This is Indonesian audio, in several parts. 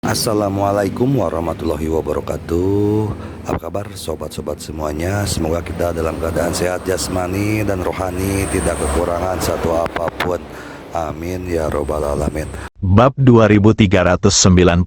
Assalamualaikum warahmatullahi wabarakatuh. Apa kabar sobat-sobat semuanya? Semoga kita dalam keadaan sehat jasmani dan rohani, tidak kekurangan satu apapun. Amin ya robbal alamin. Bab 2391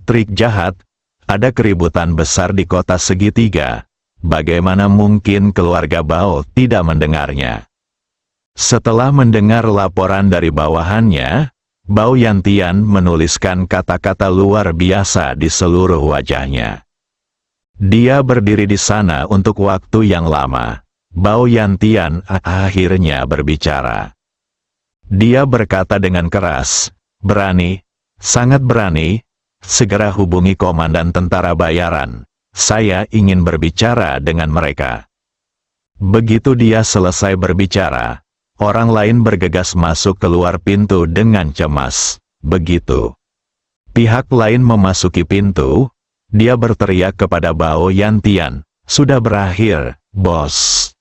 Trik Jahat. Ada keributan besar di kota segitiga. Bagaimana mungkin keluarga Bao tidak mendengarnya? Setelah mendengar laporan dari bawahannya, Bao Yantian menuliskan kata-kata luar biasa di seluruh wajahnya. Dia berdiri di sana untuk waktu yang lama. Bao Yantian akhirnya berbicara. Dia berkata dengan keras, "Berani, sangat berani, segera hubungi komandan tentara bayaran. Saya ingin berbicara dengan mereka." Begitu dia selesai berbicara, orang lain bergegas masuk keluar pintu dengan cemas. Begitu pihak lain memasuki pintu, dia berteriak kepada Bao Yantian, "Sudah berakhir, bos."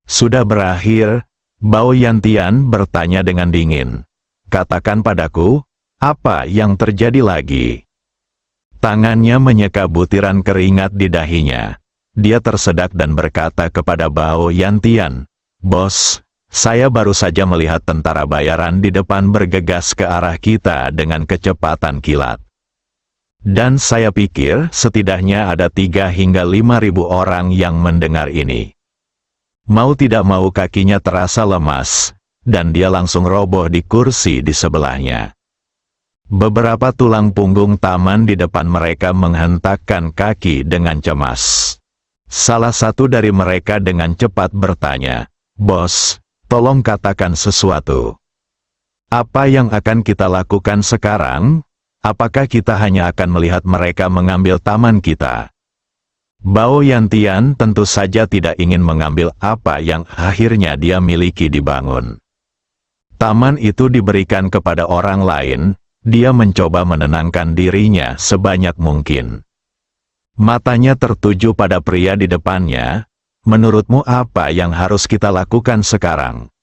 "Sudah berakhir?" Bao Yantian bertanya dengan dingin. "Katakan padaku, apa yang terjadi lagi?" Tangannya menyeka butiran keringat di dahinya. Dia tersedak dan berkata kepada Bao Yantian, "Bos, saya baru saja melihat tentara bayaran di depan bergegas ke arah kita dengan kecepatan kilat. Dan saya pikir setidaknya ada 3 hingga 5.000 orang yang mendengar ini." Mau tidak mau kakinya terasa lemas, dan dia langsung roboh di kursi di sebelahnya. Beberapa tulang punggung taman di depan mereka menghentakkan kaki dengan cemas. Salah satu dari mereka dengan cepat bertanya, "Bos, tolong katakan sesuatu. Apa yang akan kita lakukan sekarang? Apakah kita hanya akan melihat mereka mengambil taman kita?" Bao Yantian tentu saja tidak ingin mengambil apa yang akhirnya dia miliki dibangun. Taman itu diberikan kepada orang lain, dia mencoba menenangkan dirinya sebanyak mungkin. Matanya tertuju pada pria di depannya. "Menurutmu apa yang harus kita lakukan sekarang?"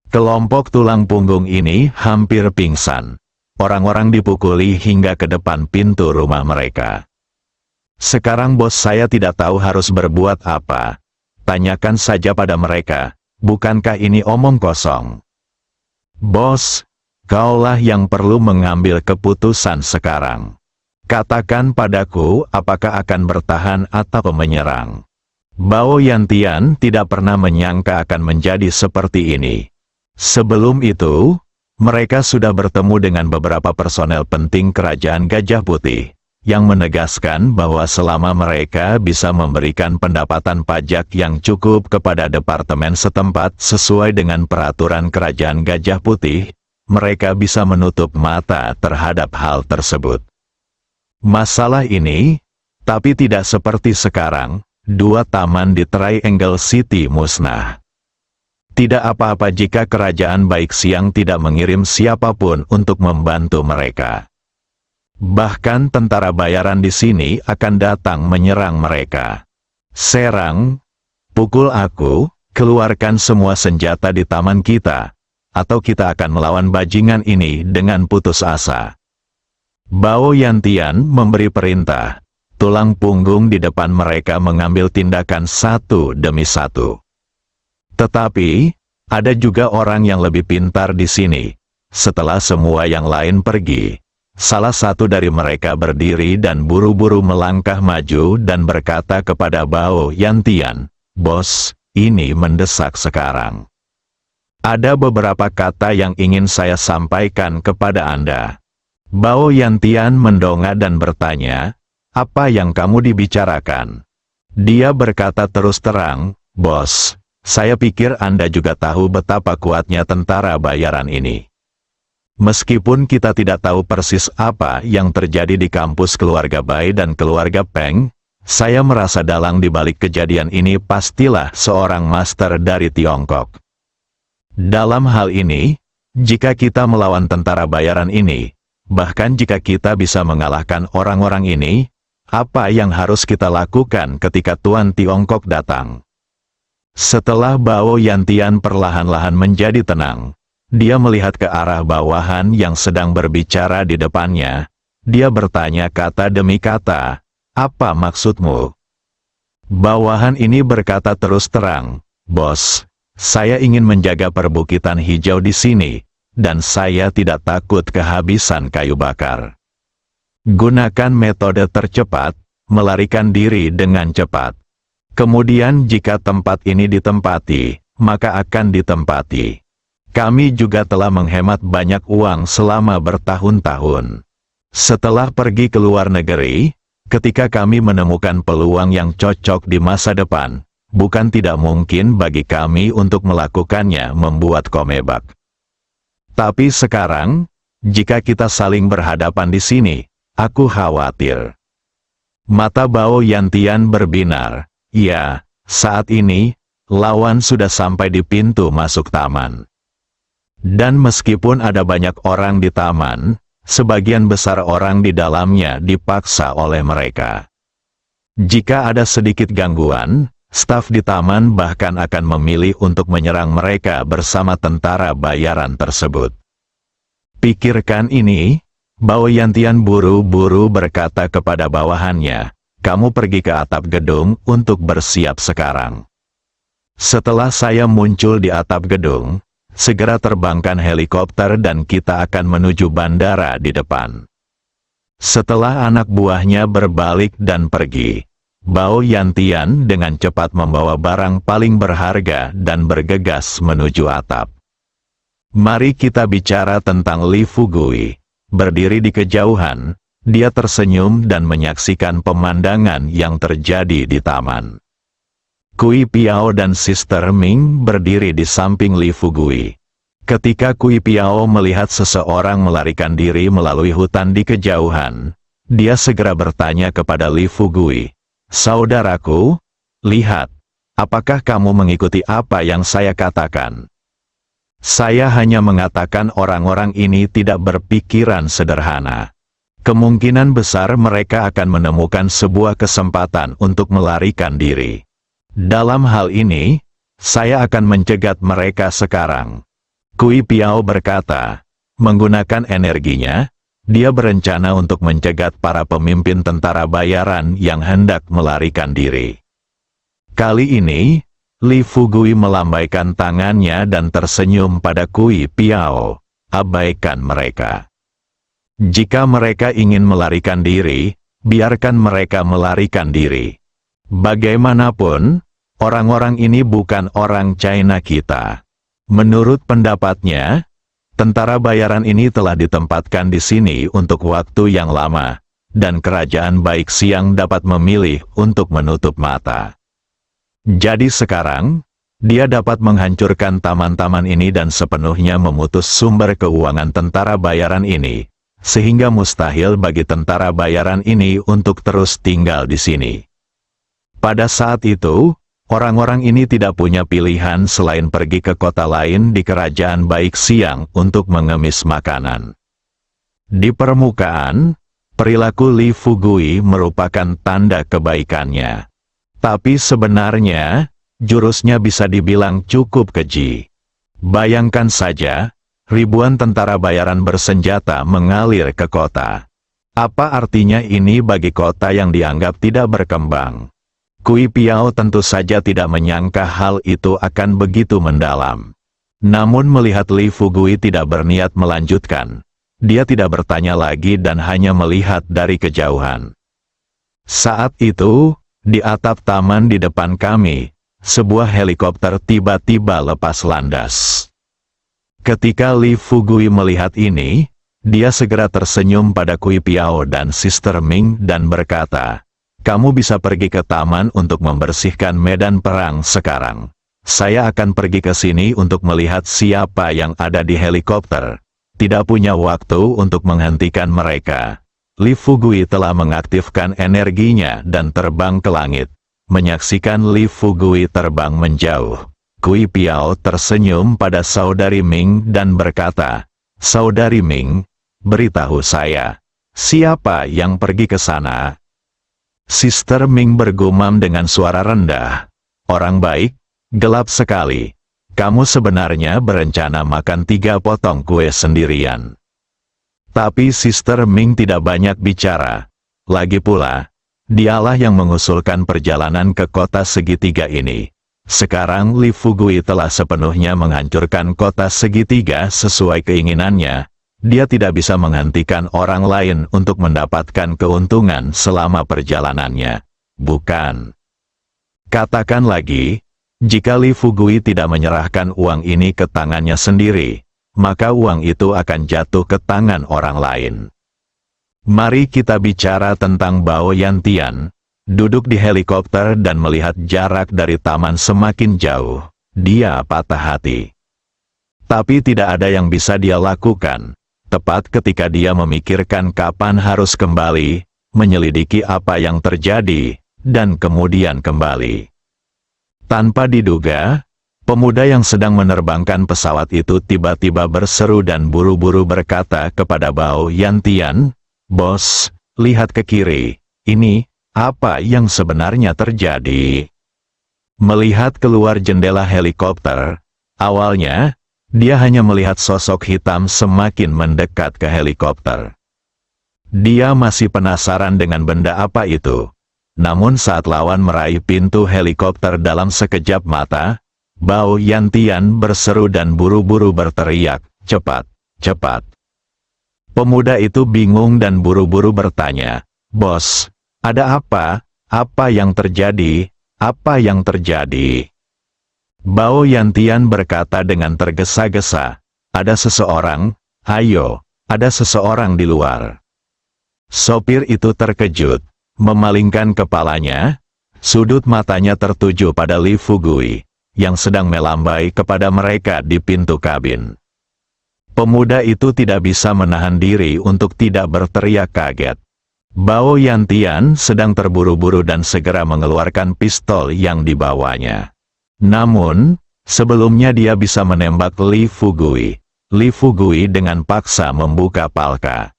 Kelompok tulang punggung ini hampir pingsan. Orang-orang dipukuli hingga ke depan pintu rumah mereka. "Sekarang bos, saya tidak tahu harus berbuat apa. Tanyakan saja pada mereka, bukankah ini omong kosong?" "Bos, kaulah yang perlu mengambil keputusan sekarang. Katakan padaku apakah akan bertahan atau menyerang." Bao Yantian tidak pernah menyangka akan menjadi seperti ini. Sebelum itu, mereka sudah bertemu dengan beberapa personel penting kerajaan Gajah Putih, yang menegaskan bahwa selama mereka bisa memberikan pendapatan pajak yang cukup kepada departemen setempat sesuai dengan peraturan kerajaan Gajah Putih, mereka bisa menutup mata terhadap hal tersebut. Masalah ini, tapi tidak seperti sekarang, 2 taman di Triangle City musnah. Tidak apa-apa jika kerajaan Baik Siang tidak mengirim siapapun untuk membantu mereka. Bahkan tentara bayaran di sini akan datang menyerang mereka. "Serang, pukul aku, keluarkan semua senjata di taman kita, atau kita akan melawan bajingan ini dengan putus asa." Bao Yantian memberi perintah. Tulang punggung di depan mereka mengambil tindakan satu demi satu. Tetapi, ada juga orang yang lebih pintar di sini. Setelah semua yang lain pergi, salah satu dari mereka berdiri dan buru-buru melangkah maju dan berkata kepada Bao Yantian, "Bos, ini mendesak sekarang. Ada beberapa kata yang ingin saya sampaikan kepada Anda." Bao Yantian mendongak dan bertanya, "Apa yang kamu dibicarakan?" Dia berkata terus terang, "Bos, saya pikir Anda juga tahu betapa kuatnya tentara bayaran ini. Meskipun kita tidak tahu persis apa yang terjadi di kampus keluarga Bai dan keluarga Peng, saya merasa dalang di balik kejadian ini pastilah seorang master dari Tiongkok. Dalam hal ini, jika kita melawan tentara bayaran ini, bahkan jika kita bisa mengalahkan orang-orang ini, apa yang harus kita lakukan ketika Tuan Tiongkok datang?" Setelah Bao Yantian perlahan-lahan menjadi tenang, dia melihat ke arah bawahan yang sedang berbicara di depannya. Dia bertanya kata demi kata, "Apa maksudmu?" Bawahan ini berkata terus terang, "Bos, saya ingin menjaga perbukitan hijau di sini, dan saya tidak takut kehabisan kayu bakar. Gunakan metode tercepat, melarikan diri dengan cepat. Kemudian jika tempat ini ditempati, maka akan ditempati. Kami juga telah menghemat banyak uang selama bertahun-tahun. Setelah pergi ke luar negeri, ketika kami menemukan peluang yang cocok di masa depan, bukan tidak mungkin bagi kami untuk melakukannya membuat komebak. Tapi sekarang, jika kita saling berhadapan di sini, aku khawatir." Mata Bao Yantian berbinar. Ya, saat ini, lawan sudah sampai di pintu masuk taman. Dan meskipun ada banyak orang di taman, sebagian besar orang di dalamnya dipaksa oleh mereka. Jika ada sedikit gangguan, staf di taman bahkan akan memilih untuk menyerang mereka bersama tentara bayaran tersebut. Pikirkan ini. Bao Yantian buru-buru berkata kepada bawahannya, "Kamu pergi ke atap gedung untuk bersiap sekarang. Setelah saya muncul di atap gedung, segera terbangkan helikopter dan kita akan menuju bandara di depan." Setelah anak buahnya berbalik dan pergi, Bao Yantian dengan cepat membawa barang paling berharga dan bergegas menuju atap. Mari kita bicara tentang Li Fugui. Berdiri di kejauhan, dia tersenyum dan menyaksikan pemandangan yang terjadi di taman. Kui Piao dan Sister Ming berdiri di samping Li Fugui. Ketika Kui Piao melihat seseorang melarikan diri melalui hutan di kejauhan, dia segera bertanya kepada Li Fugui, "Saudaraku, lihat, apakah kamu mengikuti apa yang saya katakan?" "Saya hanya mengatakan orang-orang ini tidak berpikiran sederhana. Kemungkinan besar mereka akan menemukan sebuah kesempatan untuk melarikan diri. Dalam hal ini, saya akan mencegat mereka sekarang." Kui Piao berkata, menggunakan energinya, dia berencana untuk mencegat para pemimpin tentara bayaran yang hendak melarikan diri. Kali ini, Li Fugui melambaikan tangannya dan tersenyum pada Kui Piao. "Abaikan mereka. Jika mereka ingin melarikan diri, biarkan mereka melarikan diri. Bagaimanapun, orang-orang ini bukan orang China kita." Menurut pendapatnya, tentara bayaran ini telah ditempatkan di sini untuk waktu yang lama, dan kerajaan Baik Siang dapat memilih untuk menutup mata. Jadi sekarang, dia dapat menghancurkan taman-taman ini dan sepenuhnya memutus sumber keuangan tentara bayaran ini, sehingga mustahil bagi tentara bayaran ini untuk terus tinggal di sini. Pada saat itu, orang-orang ini tidak punya pilihan selain pergi ke kota lain di kerajaan Baik Siang untuk mengemis makanan. Di permukaan, perilaku Li Fugui merupakan tanda kebaikannya. Tapi sebenarnya, jurusnya bisa dibilang cukup keji. Bayangkan saja, ribuan tentara bayaran bersenjata mengalir ke kota. Apa artinya ini bagi kota yang dianggap tidak berkembang? Kui Piao tentu saja tidak menyangka hal itu akan begitu mendalam. Namun melihat Li Fugui tidak berniat melanjutkan, dia tidak bertanya lagi dan hanya melihat dari kejauhan. Saat itu, di atap taman di depan kami, sebuah helikopter tiba-tiba lepas landas. Ketika Li Fugui melihat ini, dia segera tersenyum pada Kui Piao dan Sister Ming dan berkata, "Kamu bisa pergi ke taman untuk membersihkan medan perang sekarang. Saya akan pergi ke sini untuk melihat siapa yang ada di helikopter. Tidak punya waktu untuk menghentikan mereka." Li Fugui telah mengaktifkan energinya dan terbang ke langit. Menyaksikan Li Fugui terbang menjauh, Kui Piao tersenyum pada Saudari Ming dan berkata, "Saudari Ming, beritahu saya, siapa yang pergi ke sana?" Sister Ming bergumam dengan suara rendah, "Orang baik, gelap sekali. Kamu sebenarnya berencana makan 3 potong kue sendirian." Tapi Sister Ming tidak banyak bicara. Lagi pula, dialah yang mengusulkan perjalanan ke kota segitiga ini. Sekarang Li Fugui telah sepenuhnya menghancurkan kota segitiga sesuai keinginannya. Dia tidak bisa menghentikan orang lain untuk mendapatkan keuntungan selama perjalanannya. Bukan. Katakan lagi, jika Li Fugui tidak menyerahkan uang ini ke tangannya sendiri, maka uang itu akan jatuh ke tangan orang lain. Mari kita bicara tentang Bao Yantian. Duduk di helikopter dan melihat jarak dari taman semakin jauh, dia patah hati. Tapi tidak ada yang bisa dia lakukan. Tepat ketika dia memikirkan kapan harus kembali, menyelidiki apa yang terjadi, dan kemudian kembali. Tanpa diduga, pemuda yang sedang menerbangkan pesawat itu tiba-tiba berseru dan buru-buru berkata kepada Bao Yantian, "Bos, lihat ke kiri, ini, apa yang sebenarnya terjadi?" Melihat keluar jendela helikopter, awalnya, dia hanya melihat sosok hitam semakin mendekat ke helikopter. Dia masih penasaran dengan benda apa itu. Namun saat lawan meraih pintu helikopter dalam sekejap mata, Bao Yantian berseru dan buru-buru berteriak, "Cepat, cepat." Pemuda itu bingung dan buru-buru bertanya, "Bos, ada apa? Apa yang terjadi? Apa yang terjadi?" Bao Yantian berkata dengan tergesa-gesa, "Ada seseorang, ayo, ada seseorang di luar." Sopir itu terkejut, memalingkan kepalanya, sudut matanya tertuju pada Li Fugui, yang sedang melambai kepada mereka di pintu kabin. Pemuda itu tidak bisa menahan diri untuk tidak berteriak kaget. Bao Yantian sedang terburu-buru dan segera mengeluarkan pistol yang dibawanya. Namun, sebelumnya dia bisa menembak Li Fugui. Li Fugui dengan paksa membuka palka.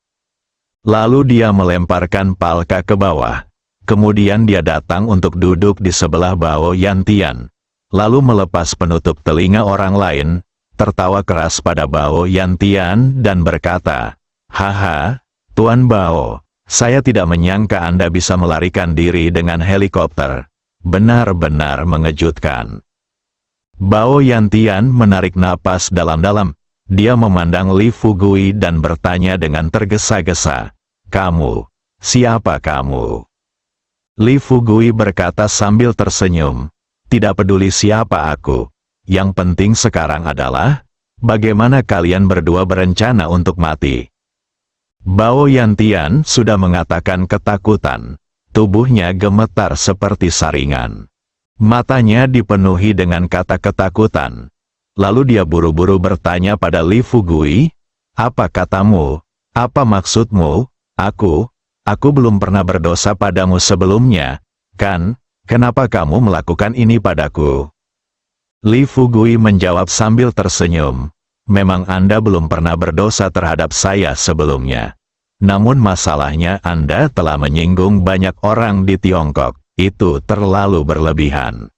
Lalu dia melemparkan palka ke bawah. Kemudian dia datang untuk duduk di sebelah Bao Yantian. Lalu melepas penutup telinga orang lain, tertawa keras pada Bao Yantian dan berkata, "Haha, Tuan Bao, saya tidak menyangka Anda bisa melarikan diri dengan helikopter. Benar-benar mengejutkan." Bao Yantian menarik napas dalam-dalam. Dia memandang Li Fugui dan bertanya dengan tergesa-gesa, "Kamu, siapa kamu?" Li Fugui berkata sambil tersenyum, "Tidak peduli siapa aku. Yang penting sekarang adalah, bagaimana kalian berdua berencana untuk mati." Bao Yantian sudah mengatakan ketakutan. Tubuhnya gemetar seperti saringan. Matanya dipenuhi dengan kata ketakutan. Lalu dia buru-buru bertanya pada Li Fugui, "Apa katamu? Apa maksudmu? Aku belum pernah berdosa padamu sebelumnya, kan? Kenapa kamu melakukan ini padaku?" Li Fugui menjawab sambil tersenyum, "Memang Anda belum pernah berdosa terhadap saya sebelumnya. Namun masalahnya Anda telah menyinggung banyak orang di Tiongkok. Itu terlalu berlebihan."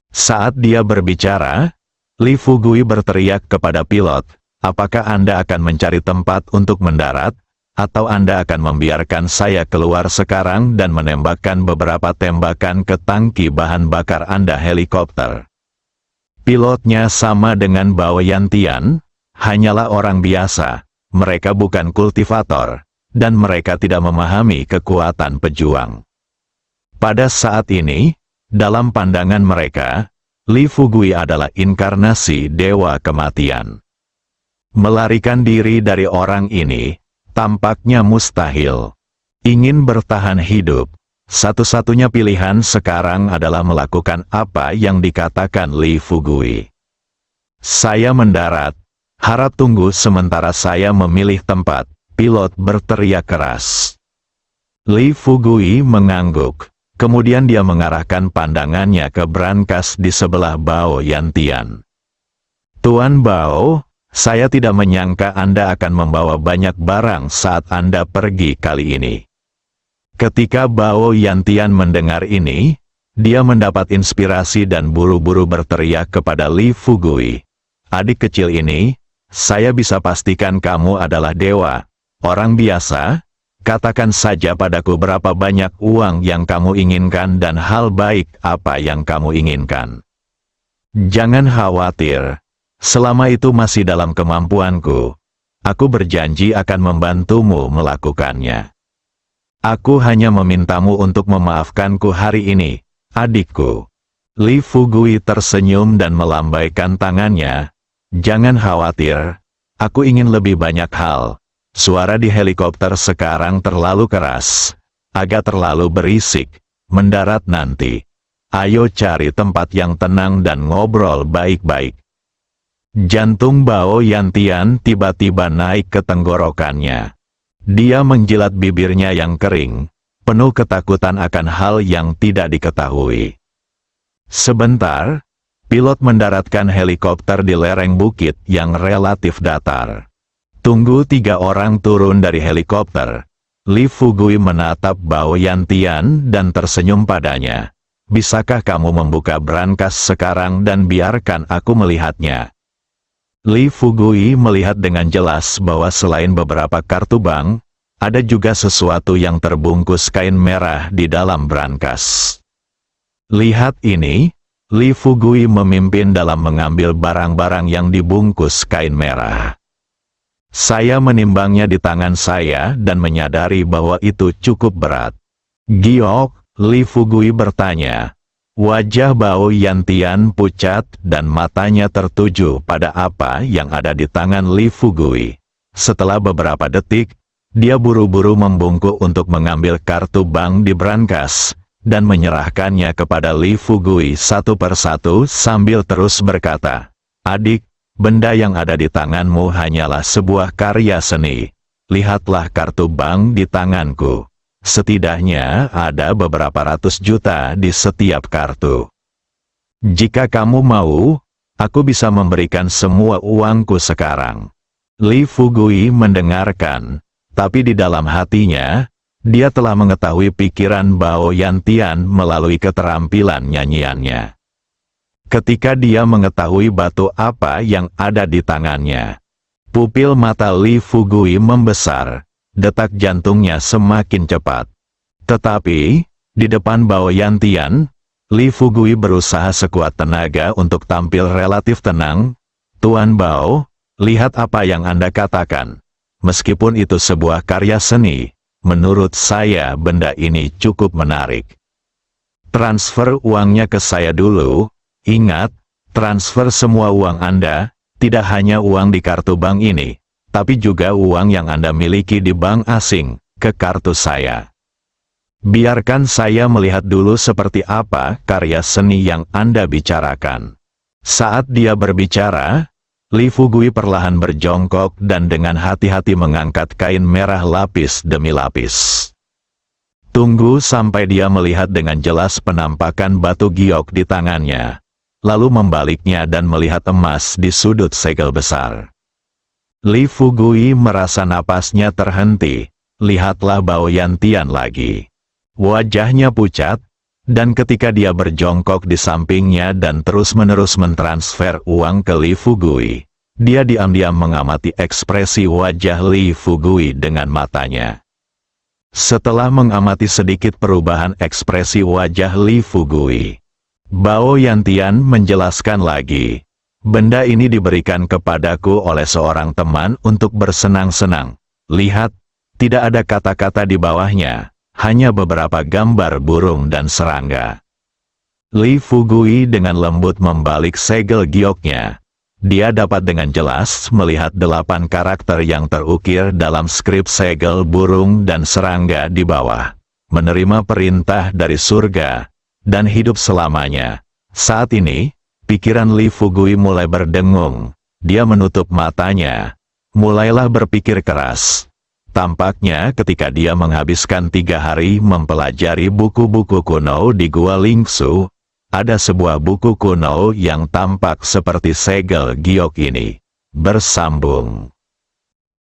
Saat dia berbicara, Li Fugui berteriak kepada pilot, "Apakah Anda akan mencari tempat untuk mendarat, atau Anda akan membiarkan saya keluar sekarang dan menembakkan beberapa tembakan ke tangki bahan bakar Anda helikopter?" Pilotnya sama dengan Bao Yantian, hanyalah orang biasa, mereka bukan kultivator, dan mereka tidak memahami kekuatan pejuang. Pada saat ini, dalam pandangan mereka, Li Fugui adalah inkarnasi dewa kematian. Melarikan diri dari orang ini, tampaknya mustahil. Ingin bertahan hidup, satu-satunya pilihan sekarang adalah melakukan apa yang dikatakan Li Fugui. "Saya mendarat, harap tunggu sementara saya memilih tempat," pilot berteriak keras. Li Fugui mengangguk. Kemudian dia mengarahkan pandangannya ke brankas di sebelah Bao Yantian. "Tuan Bao, saya tidak menyangka Anda akan membawa banyak barang saat Anda pergi kali ini." Ketika Bao Yantian mendengar ini, dia mendapat inspirasi dan buru-buru berteriak kepada Li Fugui, "Adik kecil ini, saya bisa pastikan kamu adalah dewa. Orang biasa, katakan saja padaku berapa banyak uang yang kamu inginkan dan hal baik apa yang kamu inginkan. Jangan khawatir, selama itu masih dalam kemampuanku, aku berjanji akan membantumu melakukannya. Aku hanya memintamu untuk memaafkanku hari ini, adikku. Li Fugui tersenyum dan melambaikan tangannya. Jangan khawatir, aku ingin lebih banyak hal. Suara di helikopter sekarang terlalu keras, agak terlalu berisik. Mendarat nanti. Ayo cari tempat yang tenang dan ngobrol baik-baik. Jantung Bao Yantian tiba-tiba naik ke tenggorokannya. Dia menjilat bibirnya yang kering, penuh ketakutan akan hal yang tidak diketahui. Sebentar, pilot mendaratkan helikopter di lereng bukit yang relatif datar. Tunggu 3 orang turun dari helikopter. Li Fugui menatap Bao Yantian dan tersenyum padanya. Bisakah kamu membuka brankas sekarang dan biarkan aku melihatnya? Li Fugui melihat dengan jelas bahwa selain beberapa kartu bank, ada juga sesuatu yang terbungkus kain merah di dalam brankas. Lihat ini, Li Fugui memimpin dalam mengambil barang-barang yang dibungkus kain merah. Saya menimbangnya di tangan saya dan menyadari bahwa itu cukup berat. Giok, Li Fugui bertanya. Wajah Bao Yantian pucat dan matanya tertuju pada apa yang ada di tangan Li Fugui. Setelah beberapa detik, dia buru-buru membungkuk untuk mengambil kartu bank di brankas, dan menyerahkannya kepada Li Fugui satu persatu sambil terus berkata, "Adik, benda yang ada di tanganmu hanyalah sebuah karya seni. Lihatlah kartu bank di tanganku. Setidaknya ada beberapa ratus juta di setiap kartu. Jika kamu mau, aku bisa memberikan semua uangku sekarang." Li Fugui mendengarkan, tapi di dalam hatinya, dia telah mengetahui pikiran Bao Yantian melalui keterampilan nyanyiannya. Ketika dia mengetahui batu apa yang ada di tangannya, pupil mata Li Fugui membesar. Detak jantungnya semakin cepat. Tetapi, di depan Bao Yantian, Li Fugui berusaha sekuat tenaga untuk tampil relatif tenang. "Tuan Bao, lihat apa yang Anda katakan. Meskipun itu sebuah karya seni, menurut saya benda ini cukup menarik. Transfer uangnya ke saya dulu. Ingat, transfer semua uang Anda, tidak hanya uang di kartu bank ini, tapi juga uang yang Anda miliki di bank asing, ke kartu saya. Biarkan saya melihat dulu seperti apa karya seni yang Anda bicarakan." Saat dia berbicara, Li Fugui perlahan berjongkok dan dengan hati-hati mengangkat kain merah lapis demi lapis. Tunggu sampai dia melihat dengan jelas penampakan batu giok di tangannya, lalu membaliknya dan melihat emas di sudut segel besar. Li Fugui merasa napasnya terhenti. Lihatlah Bao Yantian lagi. Wajahnya pucat, dan ketika dia berjongkok di sampingnya dan terus-menerus mentransfer uang ke Li Fugui, dia diam-diam mengamati ekspresi wajah Li Fugui dengan matanya. Setelah mengamati sedikit perubahan ekspresi wajah Li Fugui, Bao Yantian menjelaskan lagi. "Benda ini diberikan kepadaku oleh seorang teman untuk bersenang-senang. Lihat, tidak ada kata-kata di bawahnya, hanya beberapa gambar burung dan serangga." Li Fugui dengan lembut membalik segel gioknya. Dia dapat dengan jelas melihat 8 karakter yang terukir dalam skrip segel burung dan serangga di bawah. Menerima perintah dari surga, dan hidup selamanya. Saat ini, pikiran Li Fugui mulai berdengung. Dia menutup matanya, mulailah berpikir keras. Tampaknya ketika dia menghabiskan 3 hari mempelajari buku-buku kuno di Gua Lingsu, ada sebuah buku kuno yang tampak seperti segel giok ini. Bersambung.